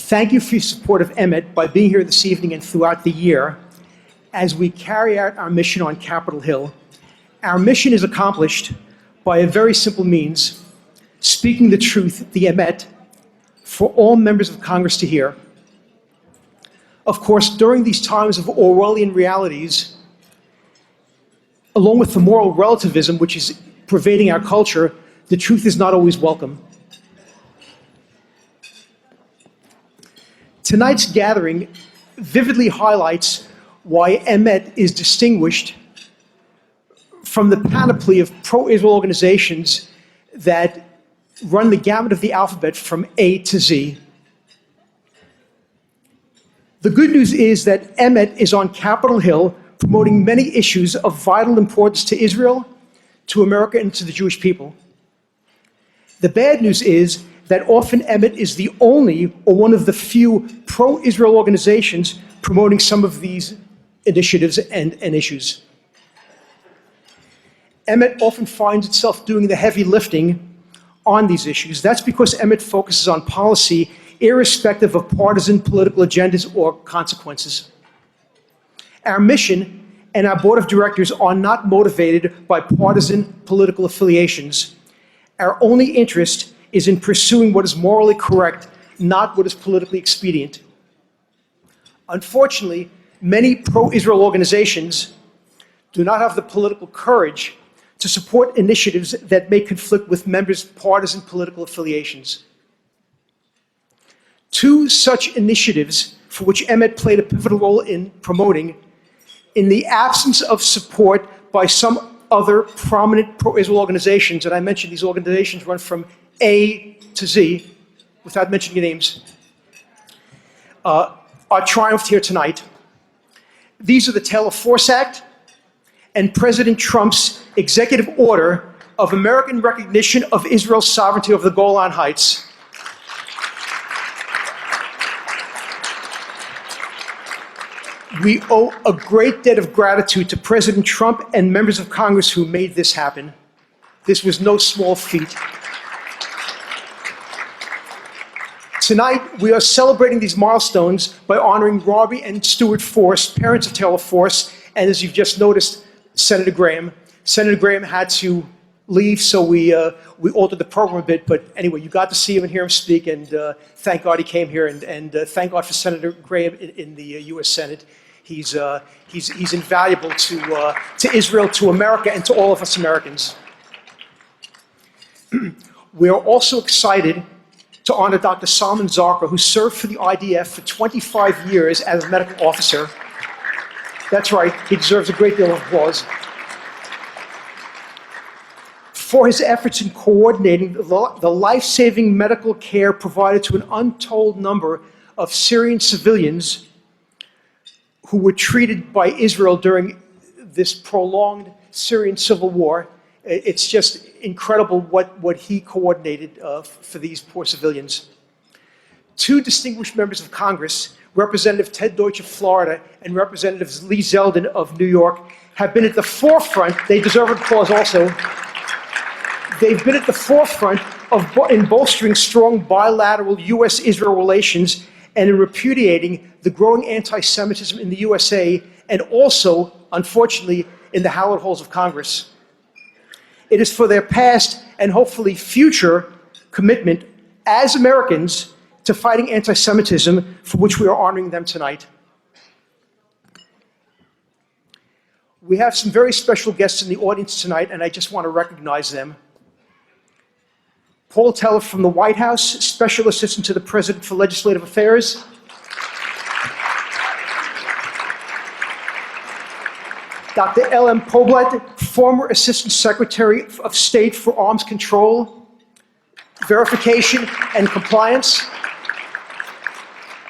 Thank you for your support of Emmett by being here this evening and throughout the year as we carry out our mission on Capitol Hill. Our mission is accomplished by a very simple means: speaking the truth, the Emet, for all members of Congress to hear. Of course, during these times of Orwellian realities, along with the moral relativism which is pervading our culture, the truth is not always welcome. Tonight's gathering vividly highlights why Emet is distinguished from the panoply of pro-Israel organizations that run the gamut of the alphabet from A to Z. The good news is that Emet is on Capitol Hill promoting many issues of vital importance to Israel, to America, and to the Jewish people. The bad news is that often Emet is the only or one of the few pro-Israel organizations promoting some of these initiatives and issues. Emet often finds itself doing the heavy lifting on these issues. That's because Emet focuses on policy irrespective of partisan political agendas or consequences. Our mission and our board of directors are not motivated by partisan political affiliations. Our only interest is in pursuing what is morally correct, not what is politically expedient. Unfortunately, many pro-Israel organizations do not have the political courage to support initiatives that may conflict with members' partisan political affiliations. Two such initiatives, for which Emet played a pivotal role in promoting, in the absence of support by some other prominent pro-Israel organizations, and I mentioned these organizations run from A to Z, without mentioning names, are triumphed here tonight. These are the Taylor Force Act and President Trump's executive order of American recognition of Israel's sovereignty over the Golan Heights. We owe a great debt of gratitude to President Trump and members of Congress who made this happen. This was no small feat. Tonight, we are celebrating these milestones by honoring Robbie and Stuart Force, parents of Taylor Force, and as you've just noticed, Senator Graham. Senator Graham had to leave, so we altered the program a bit, but anyway, you got to see him and hear him speak, and thank God he came here, and thank God for Senator Graham in the U.S. Senate. He's invaluable to Israel, to America, and to all of us Americans. We are also excited to honor Dr. Salman Zarqa, who served for the IDF for 25 years as a medical officer. That's right, he deserves a great deal of applause. For his efforts in coordinating the life-saving medical care provided to an untold number of Syrian civilians who were treated by Israel during this prolonged Syrian civil war. It's just incredible what he coordinated for these poor civilians. Two distinguished members of Congress, Representative Ted Deutsch of Florida and Representative Lee Zeldin of New York, have been at the forefront, they deserve applause also, they've been at the forefront in bolstering strong bilateral U.S.-Israel relations and in repudiating the growing anti-Semitism in the USA and also, unfortunately, in the hallowed halls of Congress. It is for their past and hopefully future commitment as Americans to fighting anti-Semitism for which we are honoring them tonight. We have some very special guests in the audience tonight, and I just want to recognize them. Paul Teller from the White House, Special Assistant to the President for Legislative Affairs. Dr. L.M. Poblet, former Assistant Secretary of State for Arms Control, Verification and Compliance.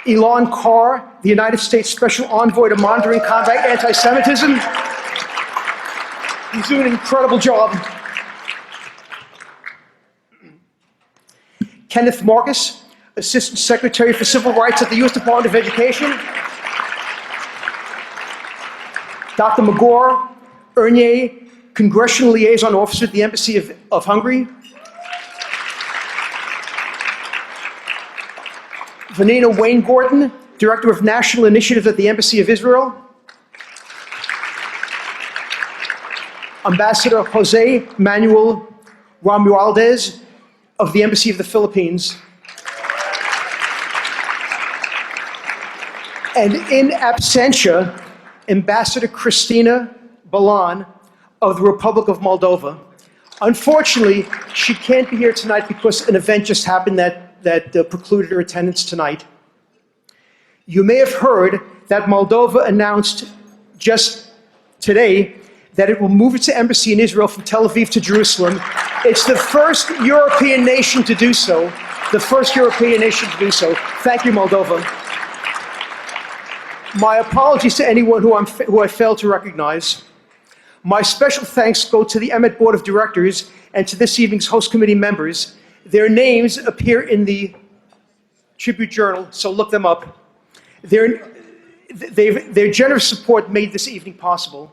Elon Carr, the United States Special Envoy to Monitor and Combat Anti-Semitism. He's doing an incredible job. Kenneth Marcus, Assistant Secretary for Civil Rights at the U.S. Department of Education. Dr. Magor Ernier, Congressional Liaison Officer at the Embassy of Hungary. Vanina Wayne Gordon, Director of National Initiatives at the Embassy of Israel. Ambassador Jose Manuel Romualdez of the Embassy of the Philippines. And in absentia, Ambassador Christina Balan of the Republic of Moldova. Unfortunately, she can't be here tonight because an event just happened that precluded her attendance tonight. You may have heard that Moldova announced just today that it will move its embassy in Israel from Tel Aviv to Jerusalem. It's the first European nation to do so. The first European nation to do so. Thank you, Moldova. My apologies to anyone who I failed to recognize. My special thanks go to the Emet Board of Directors and to this evening's host committee members. Their names appear in the Tribute Journal, so look them up. Their generous support made this evening possible.